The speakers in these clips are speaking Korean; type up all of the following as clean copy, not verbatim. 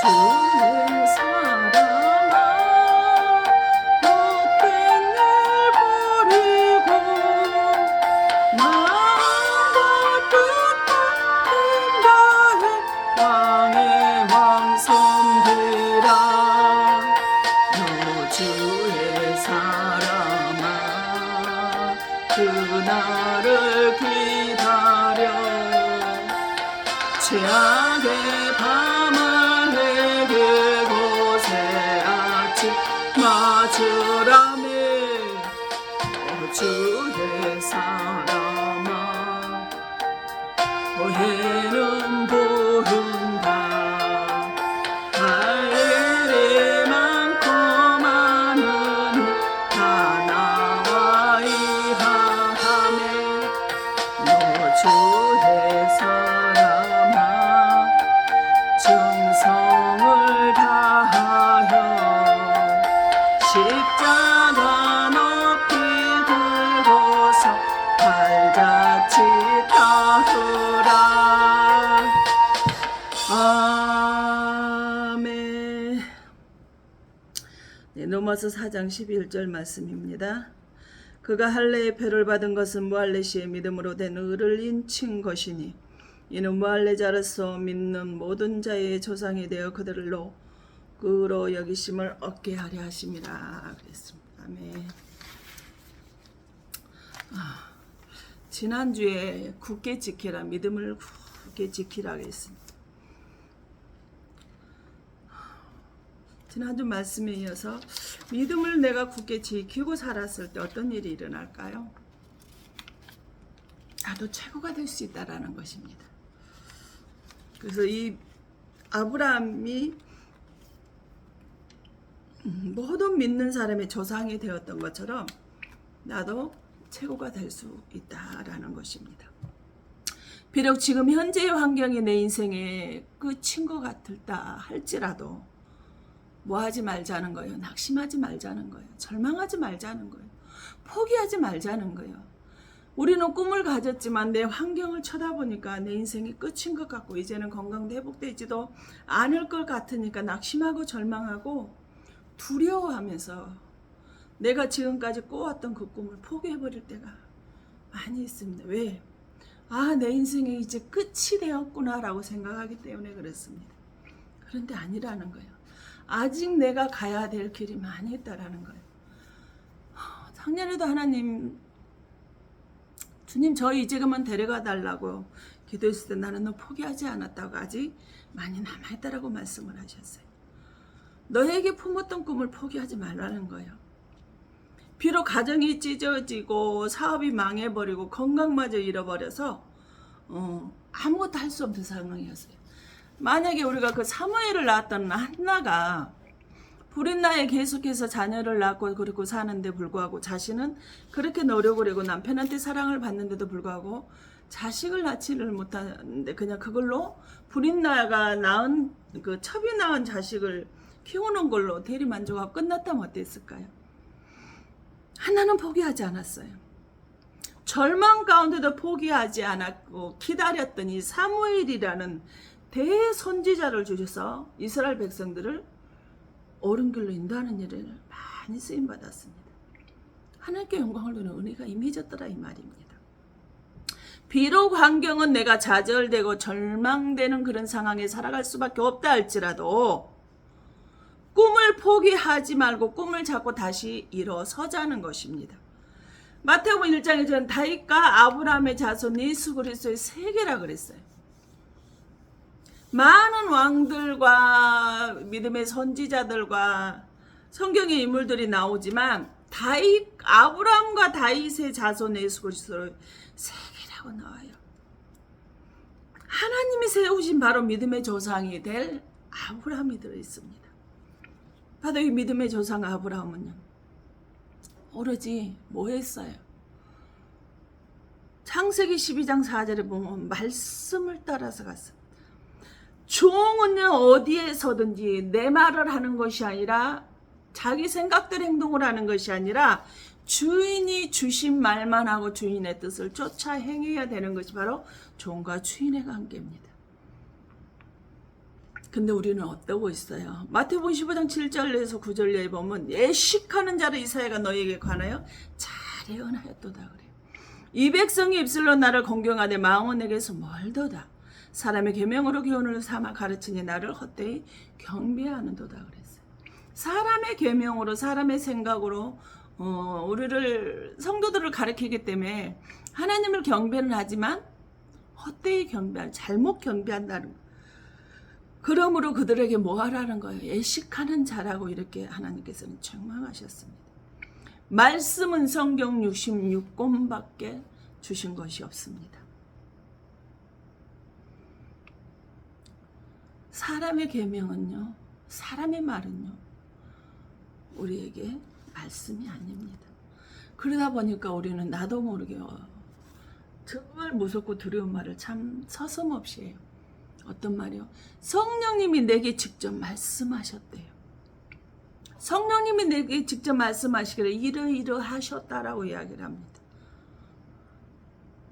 주의 사랑아 못된 일 버리고 마음과 뜻 다해 왕의 왕손들아 너 주의 사랑아 그날을 기다려 최악의 밤을 내게 곳에 아침 맞으라며 주의 사람아 오해는 부른다 할 일이 많고 많으니 다 나와 이하하며 너 주의 사람아 정성을 다하여 십자가 높이 들고서 발자취 따르라 아멘. 네, 로마서 4장 11절 말씀입니다. 그가 할례의 표를 받은 것은 무할례시의 믿음으로 된 의를 인친 것이니 이는 무할례자로서 믿는 모든 자의 조상이 되어 그들로 그로 여기심을 얻게 하려 하심이라 그랬습니다. 아멘. 지난주에 굳게 지키라 믿음을 굳게 지키라 그랬습니다. 지난주 말씀에 이어서 믿음을 내가 굳게 지키고 살았을 때 어떤 일이 일어날까요? 나도 최고가 될 수 있다라는 것입니다. 그래서 이 아브라함이 모든 믿는 사람의 조상이 되었던 것처럼 나도 최고가 될 수 있다라는 것입니다. 비록 지금 현재의 환경이 내 인생의 끝인 것 같다 할지라도 뭐 하지 말자는 거예요. 낙심하지 말자는 거예요. 절망하지 말자는 거예요. 포기하지 말자는 거예요. 우리는 꿈을 가졌지만 내 환경을 쳐다보니까 내 인생이 끝인 것 같고 이제는 건강도 회복되지도 않을 것 같으니까 낙심하고 절망하고 두려워하면서 내가 지금까지 꿔왔던 그 꿈을 포기해버릴 때가 많이 있습니다. 왜? 내 인생이 이제 끝이 되었구나 라고 생각하기 때문에 그렇습니다. 그런데 아니라는 거예요. 아직 내가 가야 될 길이 많이 있다라는 거예요. 작년에도 하나님, 주님 저희 이제 그만 데려가 달라고 기도했을 때 나는 너 포기하지 않았다고 아직 많이 남아있다라고 말씀을 하셨어요. 너에게 품었던 꿈을 포기하지 말라는 거예요. 비록 가정이 찢어지고 사업이 망해버리고 건강마저 잃어버려서 아무것도 할 수 없는 상황이었어요. 만약에 우리가 그 사무엘을 낳았던 한나가 불인 나이에 계속해서 자녀를 낳고 그리고 사는데 불구하고 자신은 그렇게 노력을 하고 남편한테 사랑을 받는데도 불구하고 자식을 낳지를 못하는데 그냥 그걸로 불인 나이가 낳은 그 첩이 낳은 자식을 키우는 걸로 대리만족하고 끝났다면 어땠을까요? 하나는 포기하지 않았어요. 절망 가운데도 포기하지 않았고 기다렸던 이 사무엘이라는 대선지자를 주셔서 이스라엘 백성들을 옳은 길로 인도하는 일을 많이 쓰임받았습니다. 하나님께 영광을 두는 은혜가 임해졌더라 이 말입니다. 비록 환경은 내가 좌절되고 절망되는 그런 상황에 살아갈 수밖에 없다 할지라도 꿈을 포기하지 말고 꿈을 잡고 다시 일어서자는 것입니다. 마태복음 1장에서는 다윗과 아브라함의 자손 예수 그리스도의 세계라 그랬어요. 많은 왕들과 믿음의 선지자들과 성경의 인물들이 나오지만 아브라함과 다윗의 자손 예수 그리스도의 세계라고 나와요. 하나님이 세우신 바로 믿음의 조상이 될 아브라함이 들어있습니다. 바로 이 믿음의 조상 아브라함은요, 오로지 뭐 했어요? 창세기 12장 4절에 보면 말씀을 따라서 갔어요. 종은요 어디에서든지 내 말을 하는 것이 아니라 자기 생각대로 행동을 하는 것이 아니라 주인이 주신 말만 하고 주인의 뜻을 쫓아 행해야 되는 것이 바로 종과 주인의 관계입니다. 근데 우리는 어떠고 있어요? 마태복음 15장 7절에서 9절에 보면 예식하는 자를 이사야가 너희에게 관하여 잘 예언하였도다 그래요. 이 백성이 입술로 나를 공경하되 마음은 내게서 멀도다. 사람의 계명으로 교훈을 삼아 가르치니 나를 헛되이 경배하는도다 그랬어요. 사람의 계명으로 사람의 생각으로 우리를 성도들을 가르치기 때문에 하나님을 경배는 하지만 헛되이 경배한 잘못 경배한다는 거. 그러므로 그들에게 뭐 하라는 거예요? 예식하는 자라고 이렇게 하나님께서는 책망하셨습니다. 말씀은 성경 66권밖에 주신 것이 없습니다. 사람의 계명은요, 사람의 말은요, 우리에게 말씀이 아닙니다. 그러다 보니까 우리는 나도 모르게 정말 무섭고 두려운 말을 참 서슴없이 해요. 어떤 말이요? 성령님이 내게 직접 말씀하셨대요. 성령님이 내게 직접 말씀하시기를 이러하셨다라고 이야기를 합니다.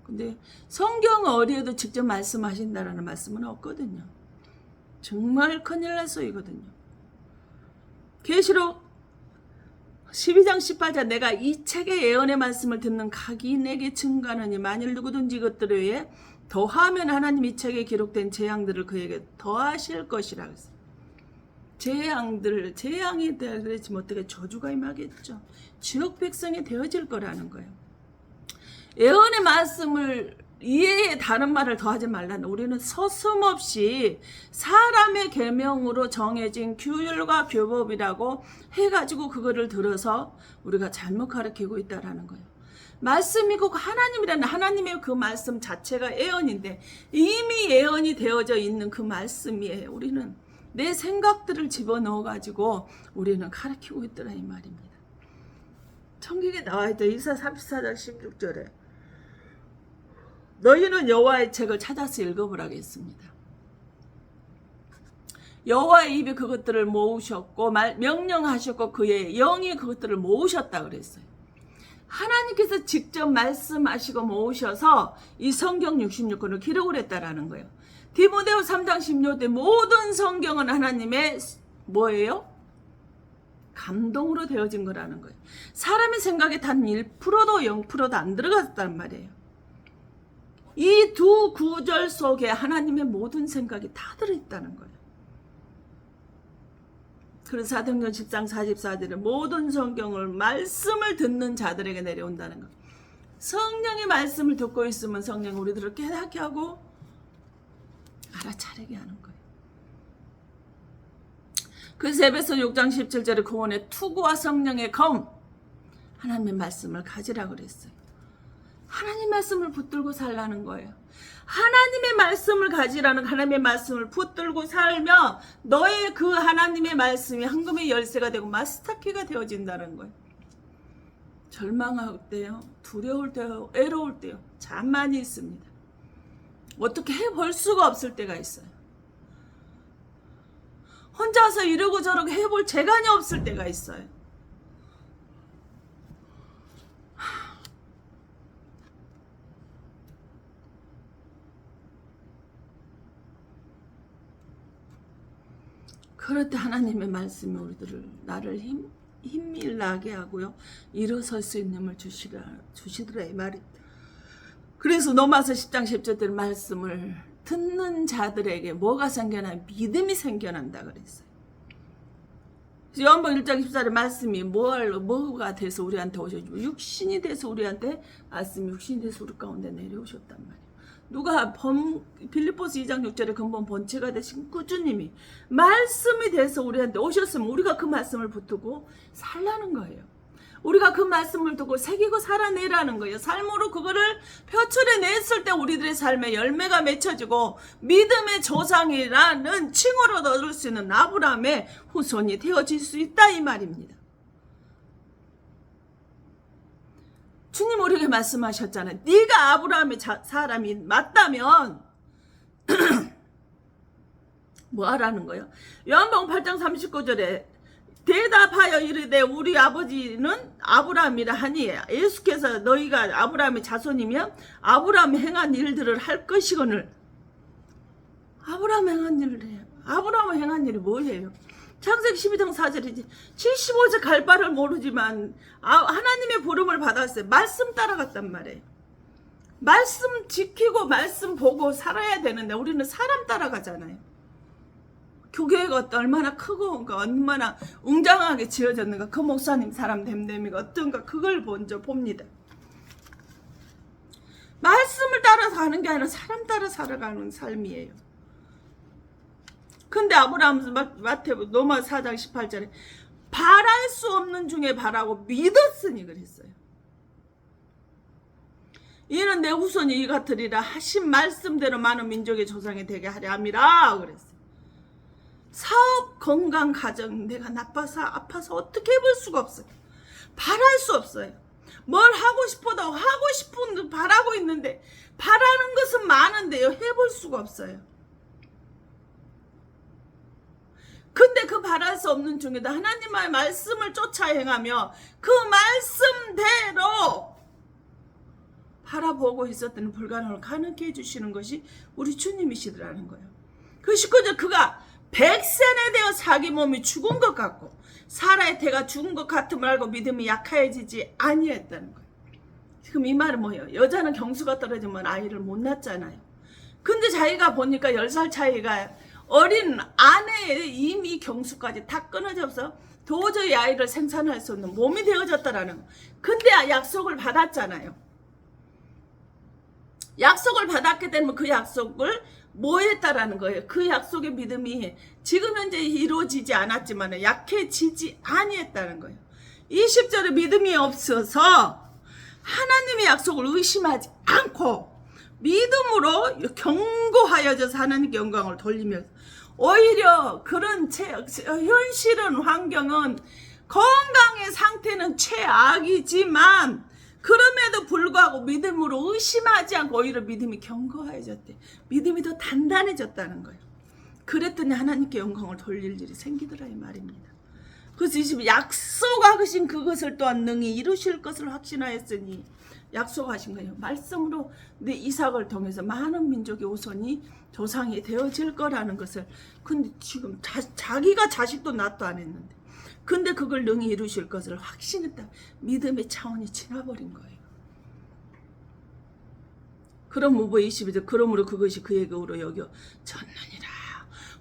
근데 성경 어디에도 직접 말씀하신다라는 말씀은 없거든요. 정말 큰일 날 소이거든요. 계시록 12장 18절 내가 이 책의 예언의 말씀을 듣는 각인에게 증가하니 만일 누구든지 이것들에 의해 더하면 하나님 이 책에 기록된 재앙들을 그에게 더하실 것이라 했어요. 재앙이 되어지면 어떻게 저주가 임하겠죠. 지옥 백성이 되어질 거라는 거예요. 예언의 말씀을 이해에 다른 말을 더하지 말라는, 우리는 서슴없이 사람의 계명으로 정해진 규율과 규법이라고 해가지고 그거를 들어서 우리가 잘못 가르치고 있다라는 거예요. 말씀이고 하나님이라는 하나님의 그 말씀 자체가 예언인데 이미 예언이 되어져 있는 그 말씀이에요. 우리는 내 생각들을 집어넣어가지고 우리는 가르치고 있더라 이 말입니다. 성경에 나와있죠. 이사 34장 16절에 너희는 여호와의 책을 찾아서 읽어보라겠습니다. 여호와의 입이 그것들을 모으셨고 명령하셨고 그의 영이 그것들을 모으셨다 그랬어요. 하나님께서 직접 말씀하시고 모으셔서 이 성경 66권을 기록을 했다라는 거예요. 디모데후 3장 16절 모든 성경은 하나님의 뭐예요? 감동으로 되어진 거라는 거예요. 사람의 생각에 단 1%도 0%도 안 들어갔단 말이에요. 이 두 구절 속에 하나님의 모든 생각이 다 들어있다는 거예요. 그래서 사도행전 10장 44절에 모든 성경을 말씀을 듣는 자들에게 내려온다는 것. 성령의 말씀을 듣고 있으면 성령이 우리들을 깨닫게 하고 알아차리게 하는 거예요. 그래서 에베소 6장 17절에 구원의 투구와 성령의 검, 하나님의 말씀을 가지라 그랬어요. 하나님 말씀을 붙들고 살라는 거예요. 하나님의 말씀을 가지라는, 하나님의 말씀을 붙들고 살면 너의 그 하나님의 말씀이 황금의 열쇠가 되고 마스터키가 되어진다는 거예요. 절망할 때요, 두려울 때요, 외로울 때요, 참 많이 있습니다. 어떻게 해볼 수가 없을 때가 있어요. 혼자서 이러고 저러고 해볼 재간이 없을 때가 있어요. 그럴 때 하나님의 말씀이 나를 힘밀나게 하고요, 일어설 수 있는 힘을 주시더라 이 말이. 그래서 로마서 10장 10절의 말씀을 듣는 자들에게 뭐가 생겨나요? 믿음이 생겨난다 그랬어요. 요한복음 1장 14절의 말씀이 뭐가 돼서 우리한테 오셨죠? 육신이 돼서 우리한테, 말씀이 육신이 돼서 우리 가운데 내려오셨단 말이에요. 누가 빌립보서 2장 6절에 근본 본체가 되신 구주님이 말씀이 돼서 우리한테 오셨으면 우리가 그 말씀을 붙들고 살라는 거예요. 우리가 그 말씀을 두고 새기고 살아내라는 거예요. 삶으로 그거를 표출해냈을 때 우리들의 삶에 열매가 맺혀지고 믿음의 조상이라는 칭호를 얻을 수 있는 아브라함의 후손이 되어질 수 있다 이 말입니다. 주님 우리에게 말씀하셨잖아요. 네가 아브라함의 사람이 맞다면 뭐 하라는 거예요? 요한복음 8장 39절에 대답하여 이르되 우리 아버지는 아브라함이라 하니 예수께서 너희가 아브라함의 자손이면 아브라함이 행한 일들을 할 것이거늘. 아브라함 행한 일을 해요. 아브라함은 행한 일이 뭐예요? 창세기 12장 4절이지. 75세 갈 바를 모르지만 하나님의 부름을 받았어요. 말씀 따라갔단 말이에요. 말씀 지키고 말씀 보고 살아야 되는데 우리는 사람 따라가잖아요. 교회가 얼마나 크고 얼마나 웅장하게 지어졌는가, 그 목사님 사람 됨됨이가 어떤가, 그걸 먼저 봅니다. 말씀을 따라서 가는 게 아니라 사람 따라 살아가는 삶이에요. 근데 아브라함은 로마 4장 18절에 바랄 수 없는 중에 바라고 믿었으니 그랬어요. 이는 내 후손이 이 같으리라 하신 말씀대로 많은 민족의 조상이 되게 하려 함이라 그랬어요. 사업, 건강, 가정, 내가 나빠서 아파서 어떻게 해볼 수가 없어요. 바랄 수 없어요. 뭘 하고 싶어도 하고 싶은 바라고 있는데 바라는 것은 많은데요, 해볼 수가 없어요. 근데 그 바랄 수 없는 중에도 하나님의 말씀을 쫓아 행하며 그 말씀대로 바라보고 있었던 불가능을 가능케 해주시는 것이 우리 주님이시더라는 거예요. 그 19절, 그가 백세에 되어 자기 몸이 죽은 것 같고 사라의 태가 죽은 것 같음을 알고 믿음이 약해지지 아니했다는 거예요. 지금 이 말은 뭐예요? 여자는 경수가 떨어지면 아이를 못 낳잖아요. 근데 자기가 보니까 10살 차이가 어린 아내의 이미 경수까지 다 끊어져서 도저히 아이를 생산할 수 없는 몸이 되어졌다라는 거예요. 근데 약속을 받았잖아요. 약속을 받았기 때문에 그 약속을 뭐 했다라는 거예요. 그 약속의 믿음이 지금 현재 이루어지지 않았지만 약해지지 아니했다는 거예요. 20절에 믿음이 없어서 하나님의 약속을 의심하지 않고 믿음으로 견고하여져서 하나님께 영광을 돌리면서, 오히려 그런 현실은 환경은 건강의 상태는 최악이지만 그럼에도 불구하고 믿음으로 의심하지 않고 오히려 믿음이 견고해졌대. 믿음이 더 단단해졌다는 거예요. 그랬더니 하나님께 영광을 돌릴 일이 생기더라 이 말입니다. 그래서 20, 약속하신 그것을 또한 능히 이루실 것을 확신하였으니, 약속하신 거예요. 말씀으로 내 이삭을 통해서 많은 민족의 후손이 조상이 되어질 거라는 것을. 근데 지금 자기가 자식도 낳도 안 했는데, 근데 그걸 능히 이루실 것을 확신했다. 믿음의 차원이 지나버린 거예요. 그럼 무보 22절, 그러므로 그것이 그에게 의로 여겨 졌느니라.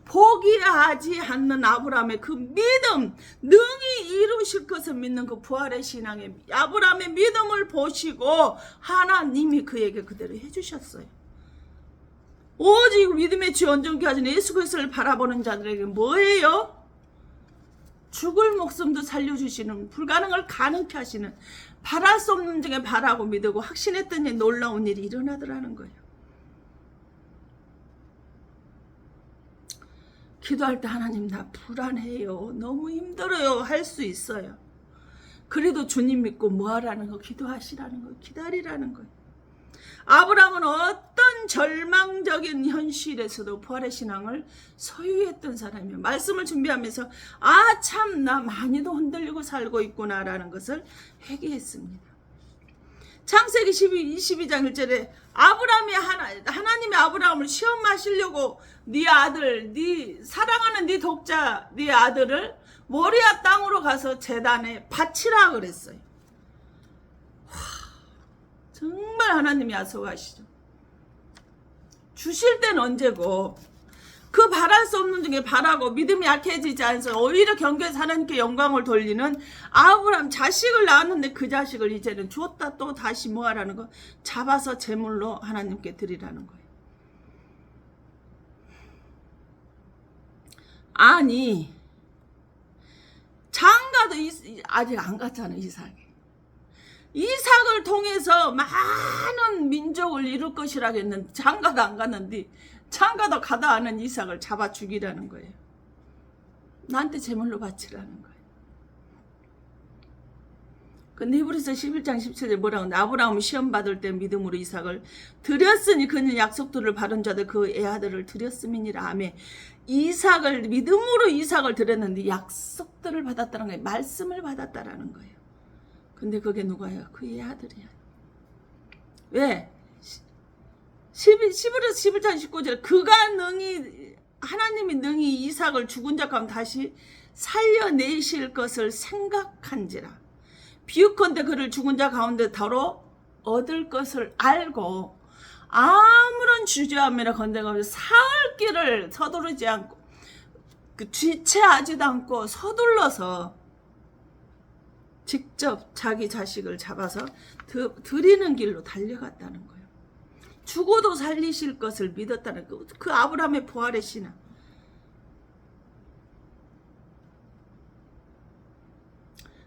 포기하지 않는 아브라함의 그 믿음, 능히 이루실 것을 믿는 그 부활의 신앙의 아브라함의 믿음을 보시고 하나님이 그에게 그대로 해주셨어요. 오직 믿음의 주 온전케 하신 예수 그리스도를 바라보는 자들에게 뭐예요? 죽을 목숨도 살려주시는, 불가능을 가능케 하시는, 바랄 수 없는 중에 바라고 믿고 확신했더니 놀라운 일이 일어나더라는 거예요. 기도할 때 하나님 나 불안해요, 너무 힘들어요 할 수 있어요. 그래도 주님 믿고 뭐 하라는 거? 기도하시라는 거, 기다리라는 거예요. 아브라함은 어떤 절망적인 현실에서도 부활의 신앙을 소유했던 사람이에요. 말씀을 준비하면서 아 참 나 많이도 흔들리고 살고 있구나 라는 것을 회개했습니다. 창세기 22장 1절에 아브라함이 하나님의 아브라함을 시험하시려고 네 아들, 네 사랑하는 네 독자, 네 아들을 모리아 땅으로 가서 제단에 바치라 그랬어요. 정말 하나님이 약속하시죠. 주실 때는 언제고 그 바랄 수 없는 중에 바라고 믿음이 약해지지 않아서 오히려 경계에서 하나님께 영광을 돌리는 아브라함, 자식을 낳았는데 그 자식을 이제는 주었다 또 다시 뭐 하라는 거? 잡아서 제물로 하나님께 드리라는 거예요. 아니 장가도 아직 안 갔잖아요. 이삭을 통해서 많은 민족을 이룰 것이라 했는데 장가도 안 갔는데 장가도 가다 않은 이삭을 잡아 죽이라는 거예요. 나한테 제물로 바치라는 거예요. 근데 히브리서 11장 17절에 뭐라고 하는데 아브라함은 시험 받을 때 믿음으로 이삭을 드렸으니 그는 약속들을 받은 자들 그 애아들을 드렸음이니라 하며, 이삭을 믿음으로 이삭을 드렸는데 약속들을 받았다는 거예요. 말씀을 받았다라는 거예요. 근데 그게 누가요? 그 애아들이야. 왜? 11장 19절에 그가 능히 하나님이 능히 이삭을 죽은 자 가운데 다시 살려내실 것을 생각한지라. 비유컨대 그를 죽은 자 가운데 더러 얻을 것을 알고 아무런 주저함이나 건대가 없이 사흘 길을 서두르지 않고 뒤채하지도 않고 서둘러서 직접 자기 자식을 잡아서 드리는 길로 달려갔다는 거예요. 죽어도 살리실 것을 믿었다는 그 아브라함의 부활의 신앙.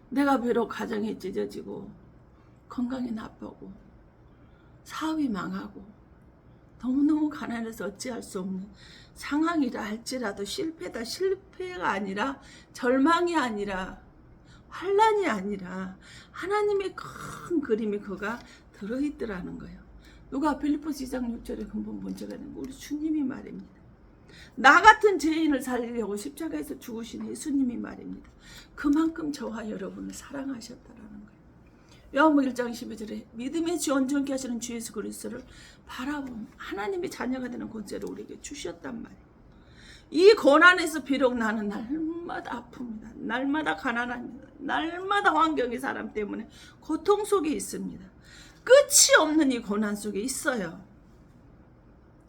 내가 비록 가정이 찢어지고 건강이 나쁘고 사업이 망하고 너무너무 가난해서 어찌할 수 없는 상황이라 할지라도 실패가 아니라 절망이 아니라 환란이 아니라 하나님의 큰 그림이 그가 들어있더라는 거예요. 누가 빌립보서 2장 6절에 근본 본체가 되는 우리 주님이 말입니다. 나 같은 죄인을 살리려고 십자가에서 죽으신 예수님이 말입니다. 그만큼 저와 여러분을 사랑하셨다라는 거예요. 요한복음 1장 12절에 믿음의 주 온전케 하시는 주 예수 그리스도를 바라보면 하나님의 자녀가 되는 권세를 우리에게 주셨단 말이에요. 이 고난에서 비록 나는 날마다 아픕니다. 날마다 가난합니다. 날마다 환경의 사람 때문에 고통 속에 있습니다. 끝이 없는 이 고난 속에 있어요.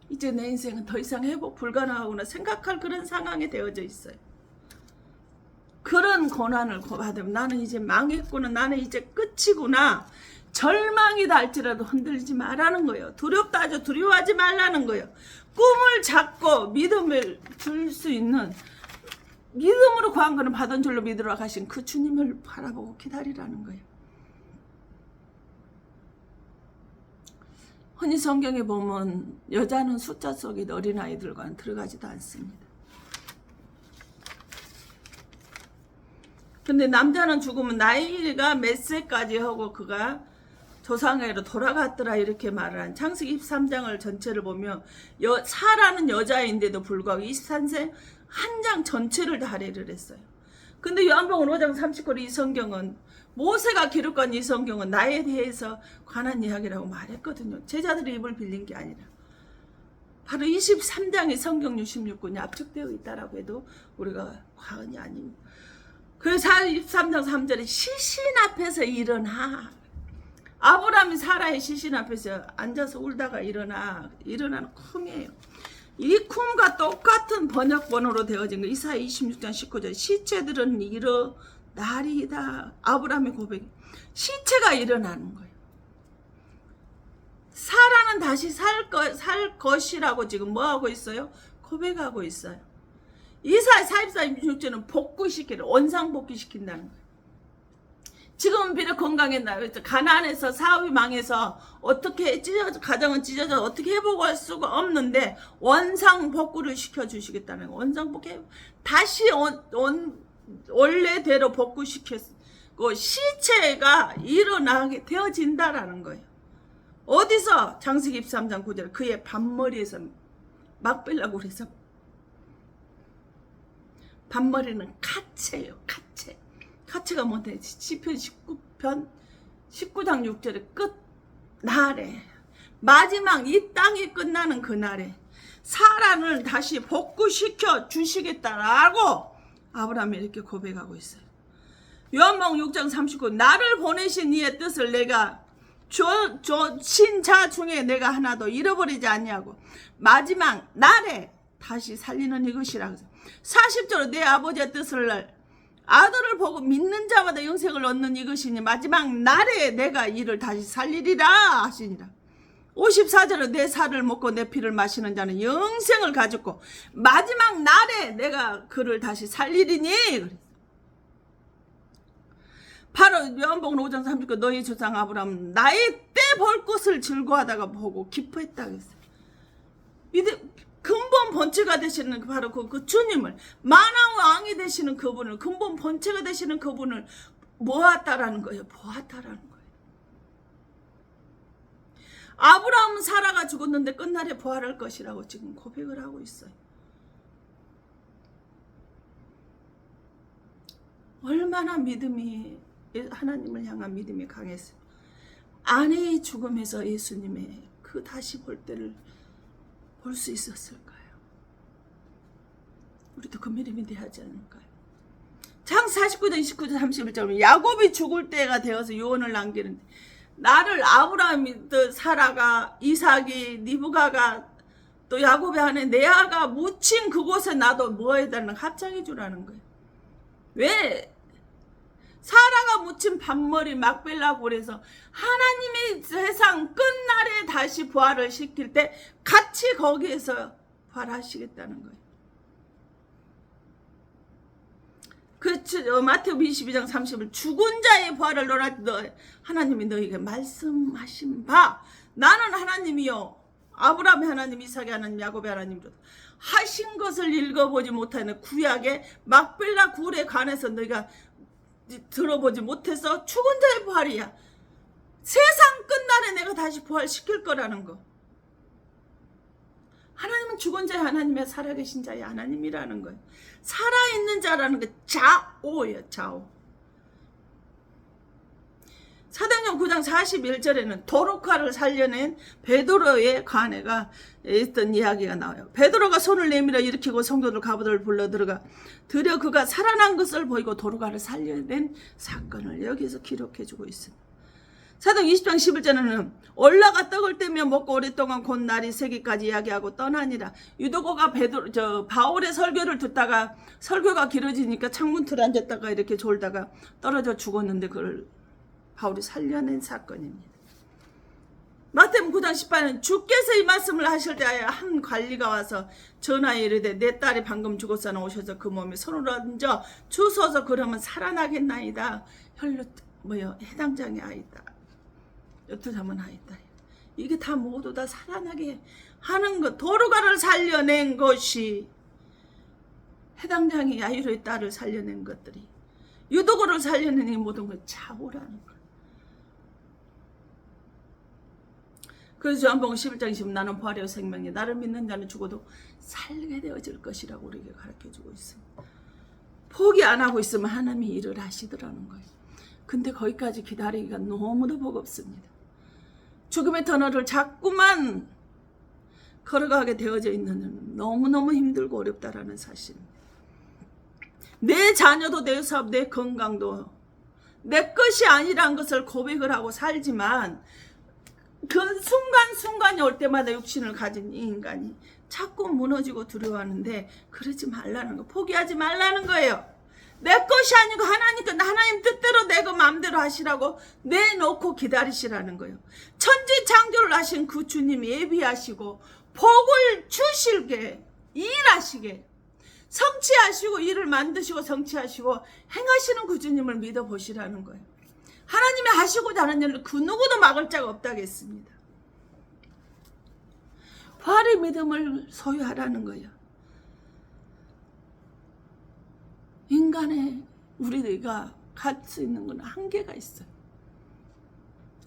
이제 내 인생은 더 이상 회복 불가능하구나 생각할 그런 상황에 되어져 있어요. 그런 고난을 받으면 나는 이제 망했구나, 나는 이제 끝이구나, 절망이다 할지라도 흔들리지 말라는 거예요. 두렵다 하죠. 두려워하지 말라는 거예요. 꿈을 잡고 믿음을 줄 수 있는, 믿음으로 구한 거는 받은 줄로 믿으러 가신 그 주님을 바라보고 기다리라는 거예요. 흔히 성경에 보면 여자는 숫자 속에 어린아이들과는 들어가지도 않습니다. 근데 남자는 죽으면 나이가 몇 세까지 하고 그가 조상에게로 돌아갔더라 이렇게 말을 한 창세기 23장을 전체를 보면 사라는 여자인데도 불구하고 23세 한 장 전체를 다 할애를 했어요. 근데 요한복음 5장 39절 이 성경은 모세가 기록한 이 성경은 나에 대해서 관한 이야기라고 말했거든요. 제자들의 입을 빌린 게 아니라 바로 23장의 성경 66권이 압축되어 있다라고 해도 우리가 과언이 아닙니다. 그래서 23장 3절에 시신 앞에서 일어나. 아브라함이 사라의 시신 앞에서 앉아서 울다가 일어나는 쿵이에요. 이 쿵과 똑같은 번역본으로 되어진 거 이사야 26장 19절 시체들은 일어나리이다. 아브라함의 고백. 시체가 일어나는 거예요. 사라는 다시 살 것이라고 지금 뭐하고 있어요? 고백하고 있어요. 이사야 44장 26절은 복구시키는, 원상복귀시킨다는 거예요. 지금 비록 건강했나요? 가난해서 사업이 망해서 어떻게 가정은 찢어져 어떻게 회복할 수가 없는데 원상복구를 시켜주시겠다는 거예요. 원상복구 다시 원래대로 복구시켰고 시체가 일어나게 되어진다라는 거예요. 어디서? 창세기 23장 9절 그의 반머리에서 막벨라고 그래서 반머리는 카체예요. 카체가 뭔데? 시편 19장 6절에 끝날에 마지막 이 땅이 끝나는 그날에 사람을 다시 복구시켜 주시겠다라고 아브라함이 이렇게 고백하고 있어요. 요한복음 6장 39 나를 보내신 이의 뜻을 내가 신자 중에 내가 하나도 잃어버리지 않냐고 마지막 날에 다시 살리는 이것이라. 40절로 내 아버지의 뜻을 아들을 보고 믿는 자마다 영생을 얻는 이것이니 마지막 날에 내가 이를 다시 살리리라 하시니라. 54절로 내 살을 먹고 내 피를 마시는 자는 영생을 가졌고 마지막 날에 내가 그를 다시 살리리니. 바로 요한복음 5장 39 너희 조상 아브라함 나의 때 볼 것을 즐거워하다가 보고 기뻐했다 그랬어요. 근본 본체가 되시는 바로 그 주님을, 만왕 왕이 되시는 그분을, 근본 본체가 되시는 그분을 보았다라는 거예요. 보았다라는 거예요. 아브라함은 사라가 죽었는데 끝날에 부활할 것이라고 지금 고백을 하고 있어요. 얼마나 믿음이, 하나님을 향한 믿음이 강했어요. 아내의 죽음에서 예수님의 그 다시 볼 때를 볼 수 있었을까요? 우리도 그 믿음이 돼야 하지 않을까요? 창세기 49장 29절 31절 야곱이 죽을 때가 되어서 유언을 남기는데 나를 아브라함이 또 사라가 이삭이 리브가가 또 야곱의 아내 레아가 묻힌 그곳에 나도 뭐 해달라는 합장해 주라는 거예요. 왜? 사라가 묻힌 반머리 막벨라 골에서 하나님이 세상 끝날에 다시 부활을 시킬 때 같이 거기에서 부활하시겠다는 거예요. 마태오 22장 30을 죽은 자의 부활을 논할 때 하나님이 너에게 말씀하신 바 나는 하나님이요 아브라함의 하나님 이삭의 하나님 야곱의 하나님으로 하신 것을 읽어보지 못하는 구약의 막벨라 굴에 관해서 너희가 들어보지 못해서 죽은 자의 부활이야. 세상 끝날에 내가 다시 부활시킬 거라는 거. 하나님은 죽은 자의 하나님이야 살아계신 자의 하나님이라는 거예요. 살아있는 자라는 게 자오예요. 자오. 사도행전 9장 41절에는 도르카를 살려낸 베드로의 관해가 있던 이야기가 나와요. 베드로가 손을 내밀어 일으키고 성도들 가부들을 불러 들어가 드디어 그가 살아난 것을 보이고 도르카를 살려낸 사건을 여기서 기록해주고 있습니다. 사도행 20장 11절에는 올라가 떡을 떼며 먹고 오랫동안 곧 날이 새기까지 이야기하고 떠나니라. 유도고가 바울의 설교를 듣다가 설교가 길어지니까 창문틀에 앉았다가 이렇게 졸다가 떨어져 죽었는데 그걸 바울이 살려낸 사건입니다. 마태복음 9장 18은 주께서 이 말씀을 하실 때 한 관리가 와서 전하에 이르되 내 딸이 방금 죽었사나 오셔서 그 몸에 손을 얹어 주소서 그러면 살아나겠나이다. 해당장의 아이다. 여투자면 아이다. 이게 다 모두 다 살아나게 하는 것. 도르가를 살려낸 것이 해당장의 야이로의 딸을 살려낸 것들이 유도고를 살려낸 이 모든 걸 자오라는 것. 그래서 요한복음 11장 20 나는 부활이요 생명이 나를 믿는 자는 죽어도 살게 되어질 것이라고 우리에게 가르쳐주고 있습니다. 포기 안 하고 있으면 하나님이 일을 하시더라는 거예요. 근데 거기까지 기다리기가 너무도 버겁습니다. 죽음의 터널을 자꾸만 걸어가게 되어져 있는 너무너무 힘들고 어렵다라는 사실입니다. 내 자녀도 내 사업, 내 건강도 내 것이 아니란 것을 고백을 하고 살지만 그 순간순간이 올 때마다 육신을 가진 이 인간이 자꾸 무너지고 두려워하는데 그러지 말라는 거, 포기하지 말라는 거예요. 내 것이 아니고 하나님 뜻대로 내 그 마음대로 하시라고 내놓고 기다리시라는 거예요. 천지창조를 하신 그 주님이 예비하시고 복을 주실게 일하시게 성취하시고 일을 만드시고 성취하시고 행하시는 그 주님을 믿어보시라는 거예요. 하나님이 하시고자 하는 일을 그 누구도 막을 자가 없다겠습니다. 부활의 믿음을 소유하라는 거예요. 인간의 우리가 갈 수 있는 건 한계가 있어요.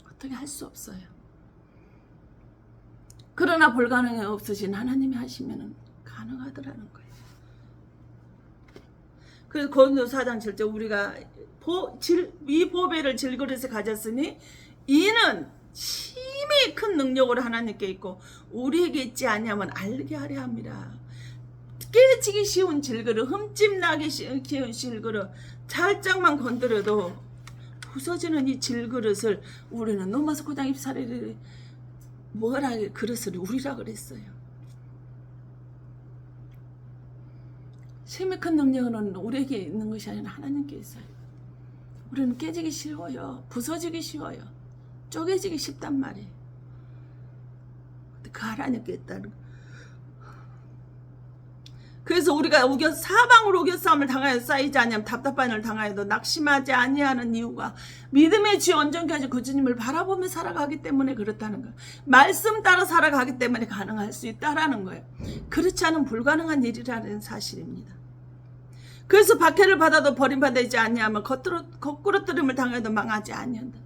어떻게 할 수 없어요. 그러나 불가능이 없으신 하나님이 하시면 가능하더라는 거예요. 그래서 고린도서 4장 7절 우리가 이 보배를 질그릇에 가졌으니 이는 심히 큰 능력으로 하나님께 있고 우리에게 있지 아니하면 알게 하려 합니다. 깨지기 쉬운 질그릇, 흠집나기 쉬운 질그릇 살짝만 건드려도 부서지는 이 질그릇을 우리는 로마서 9장 24절에 뭐라 그릇을 우리라 그랬어요. 심히 큰 능력은 우리에게 있는 것이 아니라 하나님께 있어요. 우리는 깨지기 쉬워요. 부서지기 쉬워요. 쪼개지기 쉽단 말이에요. 근데 그 하나님께 있다는 거. 그래서 우리가 사방으로 우겨싸움을 당하여 쌓이지 아니하면 답답한 일을 당하여도 낙심하지 아니하는 이유가 믿음의 주 온전까지 그 주님을 바라보며 살아가기 때문에 그렇다는 거예요. 말씀 따라 살아가기 때문에 가능할 수 있다라는 거예요. 그렇지 않으면 불가능한 일이라는 사실입니다. 그래서 박해를 받아도 버림받지 아니하면 거꾸로뜨림을 당해도 망하지 아니한다.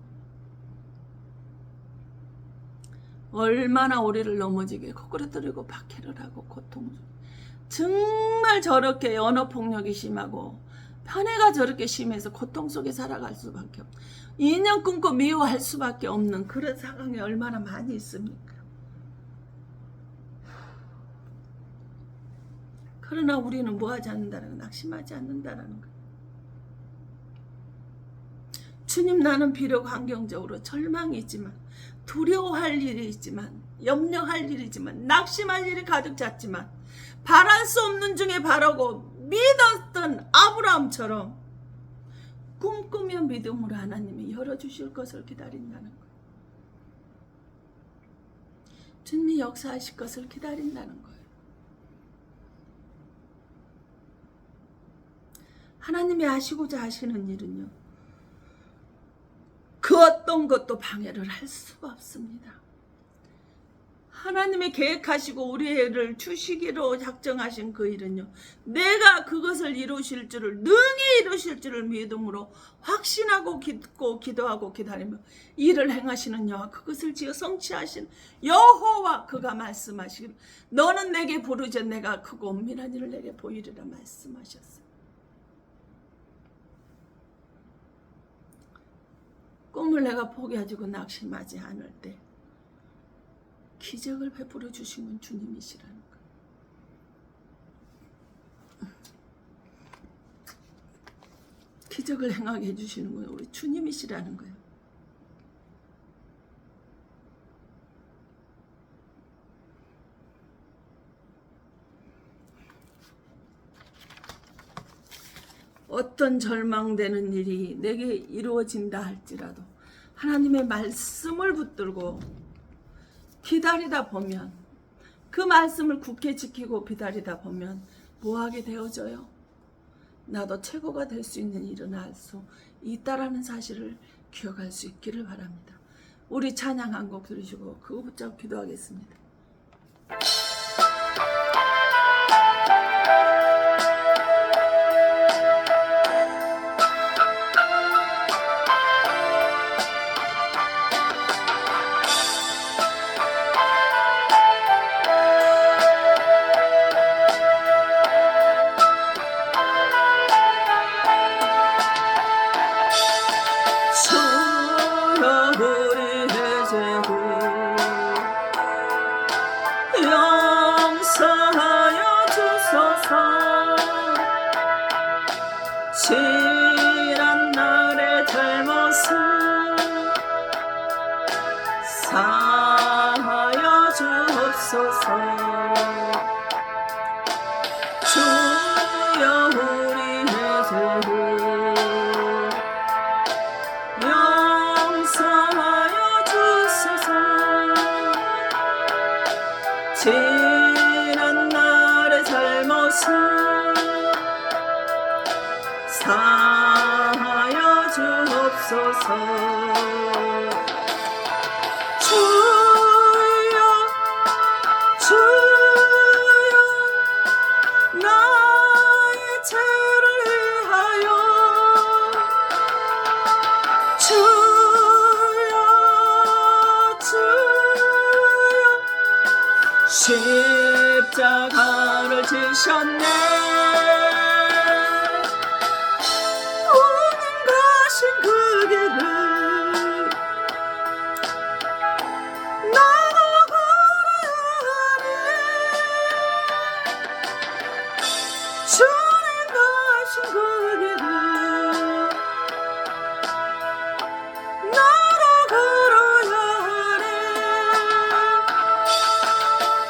얼마나 우리를 넘어지게 거꾸로뜨리고 박해를 하고 고통을 정말 저렇게 언어폭력이 심하고 편애가 저렇게 심해서 고통 속에 살아갈 수밖에 없고 인연 끊고 미워할 수밖에 없는 그런 상황이 얼마나 많이 있습니까? 그러나 우리는 뭐하지 않는다는 거, 낙심하지 않는다는 거. 주님, 나는 비록 환경적으로 절망이 있지만, 두려워할 일이 있지만, 염려할 일이 있지만, 낙심할 일이 가득 찼지만, 바랄 수 없는 중에 바라고 믿었던 아브라함처럼 꿈꾸며 믿음으로 하나님이 열어주실 것을 기다린다는 거예요. 주님이 역사하실 것을 기다린다는 거예요. 하나님이 하시고자 하시는 일은요, 그 어떤 것도 방해를 할 수가 없습니다. 하나님이 계획하시고 우리를 주시기로 작정하신 그 일은요, 내가 그것을 이루실 줄을, 능히 이루실 줄을 믿음으로 확신하고 믿고 기도하고 기다리며 일을 행하시는 여호와, 그것을 지어 성취하신 여호와, 그가 말씀하시기를 너는 내게 부르짖어 내가 크고 은밀한 일을 내게 보이리라 말씀하셨어요. 꿈을 내가 포기하지고 낙심하지 않을 때 기적을 베풀어 주신 건 주님이시라는 거예요. 기적을 행하게 해주시는 건 우리 주님이시라는 거예요. 어떤 절망되는 일이 내게 이루어진다 할지라도 하나님의 말씀을 붙들고 기다리다 보면, 그 말씀을 굳게 지키고 기다리다 보면 뭐하게 되어져요? 나도 최고가 될 수 있는 일은 할 수 있다라는 사실을 기억할 수 있기를 바랍니다. 우리 찬양 한 곡 들으시고 그거 붙잡고 기도하겠습니다. 지난 날의 잘못을 사하여 주옵소서. 주여 우리의 죄를 용서하여 주소서. 지난 날의 잘못을 사하여 주옵소서. 주여 주여 나의 죄를 위하여 주여 주여 십자가를 지셨네. 그 길을 나도 걸어야 하네. 주님 가신 그 길을 나도 걸어야 하네.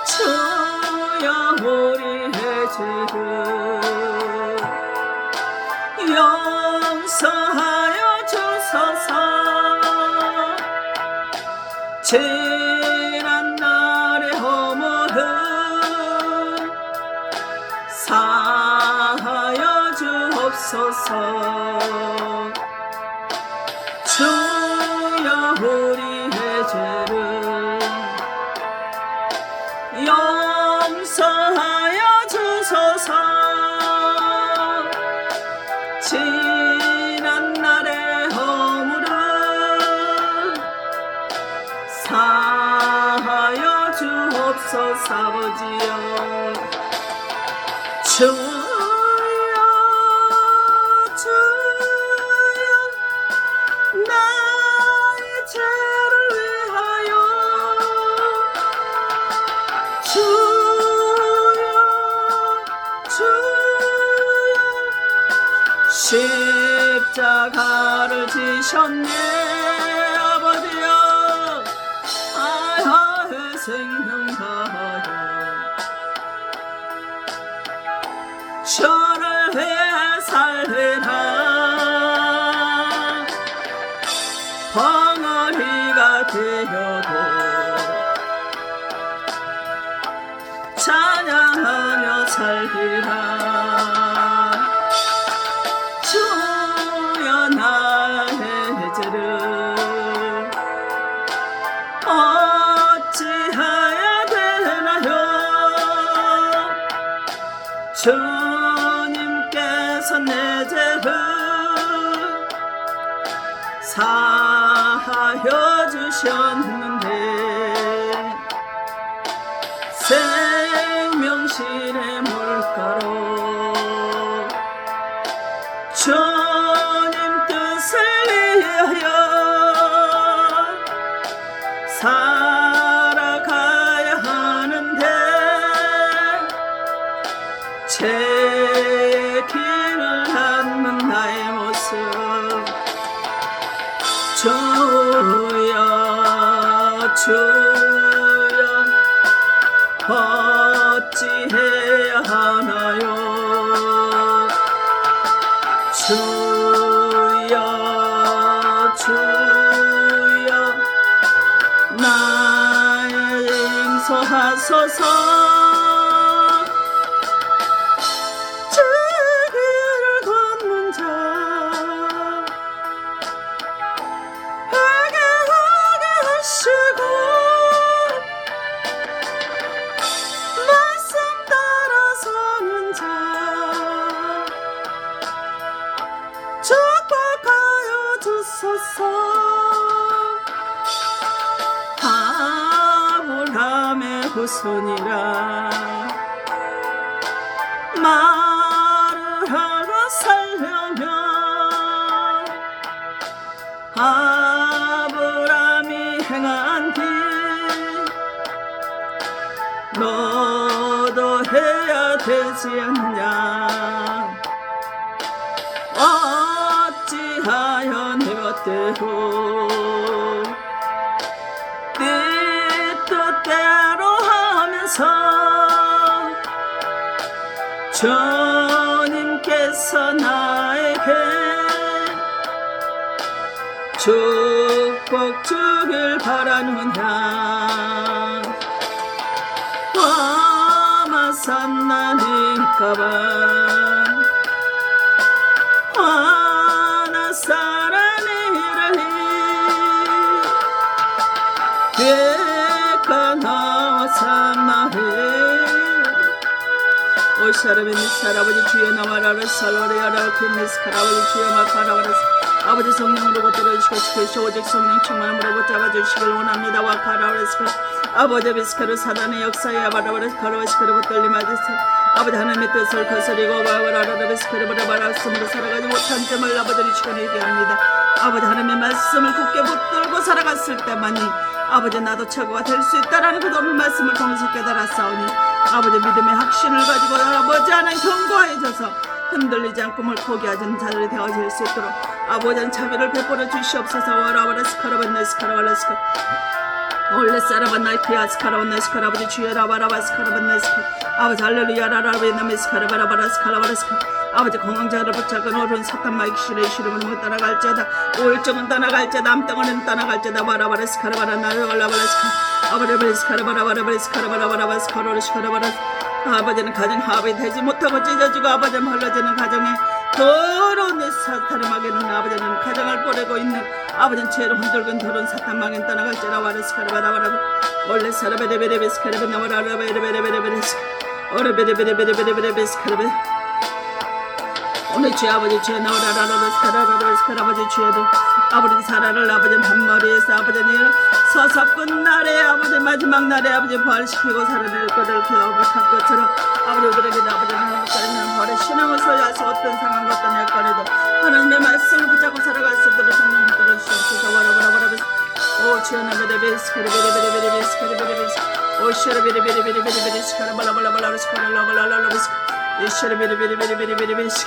주여 우리의 죄를 용서하여 주소서. 지난 날의 허물을 사하여 주옵소서. 주여 우리의 죄를 용서하여 주소서. 지난 날의 허물을 사하여 주옵소서. 아버지여 주여 주여 나의 죄를 위하여 주여 주여 십자가를 지셨네 아버지여 아야의 생명 다하여 저를 위해 살리라 벙어리가 되어도 찬양하며 살리라 주여 나의 죄를 어찌해야 되나요 주님께서 내 죄를 사하여 주셨는데 생명실의 물가로 주님 뜻을 위하여 살아가야 하는데 죄의 길을 닫는 나의 모습 주여 주여 어찌해야 하나요 주여 주여 나의 용서하소서 죄를 걷는 자 회개하게 하시고 말씀 따라서는 자 축복하여 주소서 아브라함의 후손이라 말을 하고 살려면 아브라함이 행한 길 너도 해야 되지 않냐 어찌하여 내 멋대로 네 뜻대로 하면서 주님께서 나에게 축복 주길 바라느냐 화마산 나니까봐 화나 사랑이라니 예가 나와 삼마해 오샤르베니스 할아버지 주여 나와라를 살로레아라 퀸니스 할아버지 주여 마카라와라스 아버지 성령으로 들어주시고 시키시오 오직 성령 충만함으로 붙잡아주시길 원합니다 와카라와라스 아버지 비스카르 사단의 역사에 아바라바라스 카라와시카르 붙들림하듯이 아버지 하나님의 뜻을 거스리고 바바라라라 비스카르 바라바라스으로 살아가지 못한 점을 아버지를 시간에 합니다 아버지 하나님의 말씀을 굳게 붙들고 살아갔을 때만이 아버지 나도 최고가 될 수 있다라는 그 높은 말씀을 통해서 깨달았사오니 아버지 믿음의 확신을 가지고 아버지 하나님 견고해져서 흔들리지 않고 뭘 포기하지 자들이 되어질 수 있도록 아버지는 자비를 베풀어 주시옵소서 와라바라스카라바네스카라바라스카 올레사라바나이키아스카라바네스카라 아버지 주여 라바라바스카라바네스카 아버지 할렐루야 라라베나메스카라바라바라스카라바라스카 아버지 건강자를 붙잡은 어른 사탄 마이키시의 시름은 못 따라갈지어다 우울증은 떠나갈지어다 암덩어리는 떠나갈지어다 바라바라스카라바라나라바라스카 아버지 아버지는 가정 화합이 되지 못하고 찢어지고 아버지는 헐러지는 가정에 더러운 내 사탄을 막에는 아버지는 가정을 보내고 있는 아버지는 죄로 흔들건 더러운 사탄 막엔 떠나갈지라 와르스카라바라바라 원래 사라베레베레베스카라베나와라베레베레베레베레스 어레베레베레베레베레베스카라베 오늘 주 아버지 주여 나오라라라스카라라스카라 아버지 주여를 아버지 사라를 아버지 한머리에서 아버지는 서서 끝날에 아버지 마지막 날에 아버지 부활시키고 살아낼 것을 기억할 것처럼 아버지 우리에게 아버지는 행복하는 벌에 신앙을 소유하시 어떤 상황과 어떤 여건에도 하나님의 말씀을 붙잡고 살아갈 수 있도록 성령 붙들어 주시옵소서 와라바라바라베스 오 치어나베레베스카레베레베레베스카레베레베스 오 셔레베레베레베레베레베스카라발라발라발라스카라발라발라베스 이 셔레베레베레베레베레베스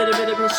베레베레베시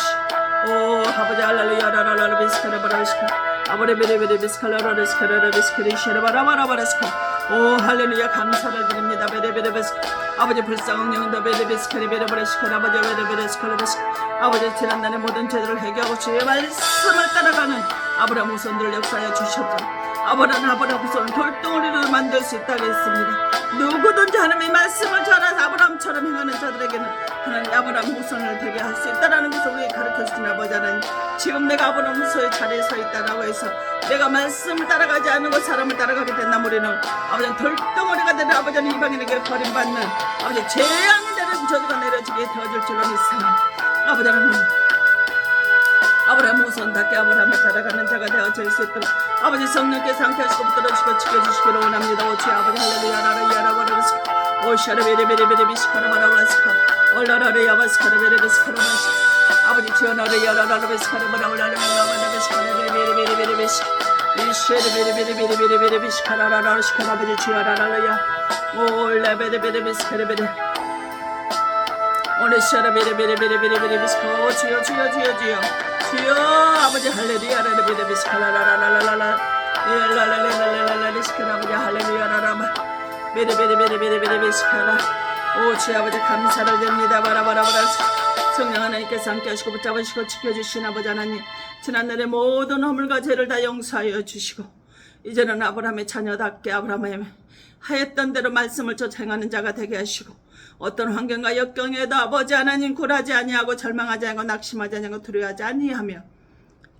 오 아버지 할렐루야 라라라라 비스카라바라시카 아버지 베레베레 비스칼라라라스카라라 비스카리 쉐라바라바라바라스카 오 할렐루야 감사를 드립니다 베레베레베스 아버지 불쌍한 영도 베레베스카리 베레바라시카 아버지 베레베레스카라바스 아버지 지난날의 모든 죄들을 회개하고 주의 말씀을 따라가는 아브라함 후손들을 역사하여 주시옵소서. 아브라함 후손 돌덩어리를 만들 수 있다고 했습니다. 누구든지 하나님의 말씀을 전하서 아브라함처럼 행하는 자들에게는 하나님 아브라함 후손을 되게 할 수 있다라는 것을 우리에게 가르쳐주신 아버지 하나님, 지금 내가 아브라함 후손의 자리에 서 있다라고 해서 내가 말씀을 따라가지 않고 사람을 따라가게 된다면 우리는 아버지 돌덩어리가 되는 아버지 하나님 이방인에게 버림받는 아버지 재앙이 되는 저주가 내려지게 되어줄 줄로 믿습니다. 아버지 하나님 아브라함 후손답게 아브라함을 따라가는 자가 되어질 수 있도록 아버지 성령께서 함께 하시고 붙들어주시고 지켜주시기를 원합니다. 오치 아버지 할렐루야 라라야라바라스카 오샤르베레베레베레비스카라바라바라스카 올라라레야바스카라베레베스카라바라스카 아버지 지어나레야라라베스카라바라올라라베스카라베레베레베레베레베시 이쉐르베레베레베레베레비스카라라라시카 아버지 지어라라야 올라베레베레베스카라베레 오레샤라베레베레베레베레비스카 주여 주여 아버지 할렐루야 라라베레베스카라라라라라라 라라라라라라라리스카 아버지 할렐루야 라라바 베레베레베레베레베레비스카라 오치 아버지 감사를 드립니다. 바라바라바라 성령 하나님께서 함께 하시고 붙잡으시고 지켜주신 아버지 하나님, 지난날의 모든 허물과 죄를 다 용서하여 주시고 이제는 아브라함의 자녀답게 아브라함의 하였던 대로 말씀을 쫓아행하는 자가 되게 하시고 어떤 환경과 역경에도 아버지 하나님 굴하지 아니하고 절망하지 아니하고 낙심하지 아니하고 두려워하지 아니하며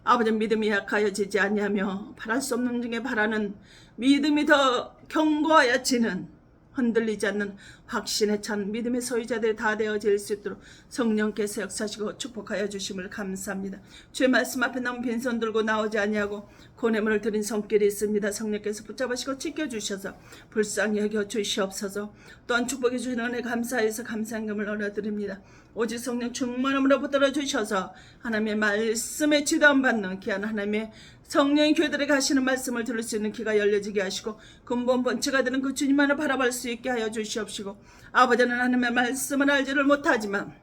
아버지 믿음이 약하여지지 아니하며 바랄 수 없는 중에 바라는 믿음이 더 견고하여지는 흔들리지 않는 확신에 찬 믿음의 소유자들이 다 되어질 수 있도록 성령께서 역사하시고 축복하여 주심을 감사합니다. 주의 말씀 앞에 남은 빈손 들고 나오지 아니하고 고뇌물을 드린 손길이 있습니다. 성령께서 붙잡으시고 지켜주셔서 불쌍히 여겨 주시옵소서. 또한 축복해 주시는 은혜 감사해서 감사한금을 얻어드립니다. 오직 성령 충만함으로 붙들어 주셔서 하나님의 말씀에 지도함 받는 귀한 하나님의 성령의 교회들에게 하시는 말씀을 들을 수 있는 귀가 열려지게 하시고 근본 본체가 되는 그 주님만을 바라볼 수 있게 하여 주시옵시고 아버지는 하나님의 말씀을 알지를 못하지만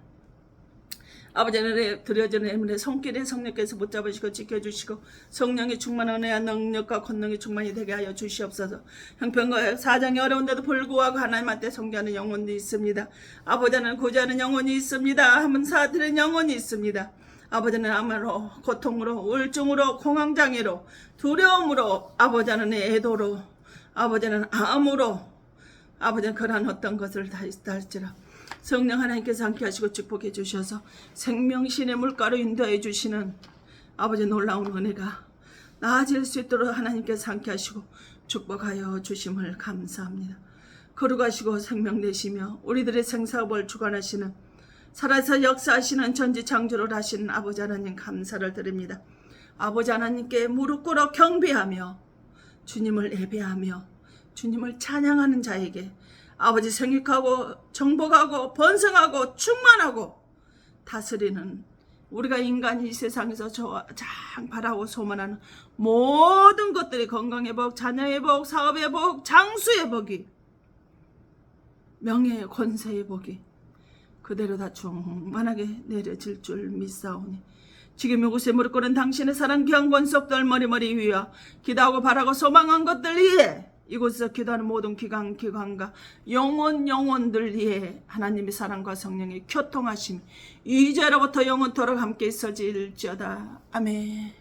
아버지는 드려지는 애물의 손길에 성령께서 붙잡으시고 지켜주시고 성령의 충만한 은혜와 능력과 권능의 충만이 되게 하여 주시옵소서. 형편과 사정이 어려운데도 불구하고 하나님한테 섬기하는 영혼이 있습니다. 아버지는 구제하는 영혼이 있습니다. 함사드리는 영혼이 있습니다. 아버지는 암으로 고통으로 우울증으로 공황장애로 두려움으로 아버지는 애도로 아버지는 암으로 아버지는 그러한 어떤 것을 다 있다 할지라 성령 하나님께서 함께 하시고 축복해 주셔서 생명신의 물가로 인도해 주시는 아버지 놀라운 은혜가 나아질 수 있도록 하나님께서 함께 하시고 축복하여 주심을 감사합니다. 거룩하시고 생명 내시며 우리들의 생사업을 주관하시는 살아서 역사하시는 전지창조를 하시는 아버지 하나님 감사를 드립니다. 아버지 하나님께 무릎 꿇어 경배하며 주님을 예배하며 주님을 찬양하는 자에게 아버지 생육하고 정복하고 번성하고 충만하고 다스리는 우리가 인간이 이 세상에서 가장 바라고 소원하는 모든 것들이 건강의 복, 자녀의 복, 사업의 복, 장수의 복이 명예의 권세의 복이 그대로 다 충만하게 내려질 줄 믿사오니 지금 이곳에 무릎 꿇은 당신의 사랑 귀한 권속들 머리머리 위와 기도하고 바라고 소망한 것들 위에 이곳에서 기도하는 모든 기관과 영혼들 위에 하나님의 사랑과 성령의 교통하심 이제로부터 영원토록 함께 있어질지어다. 아멘.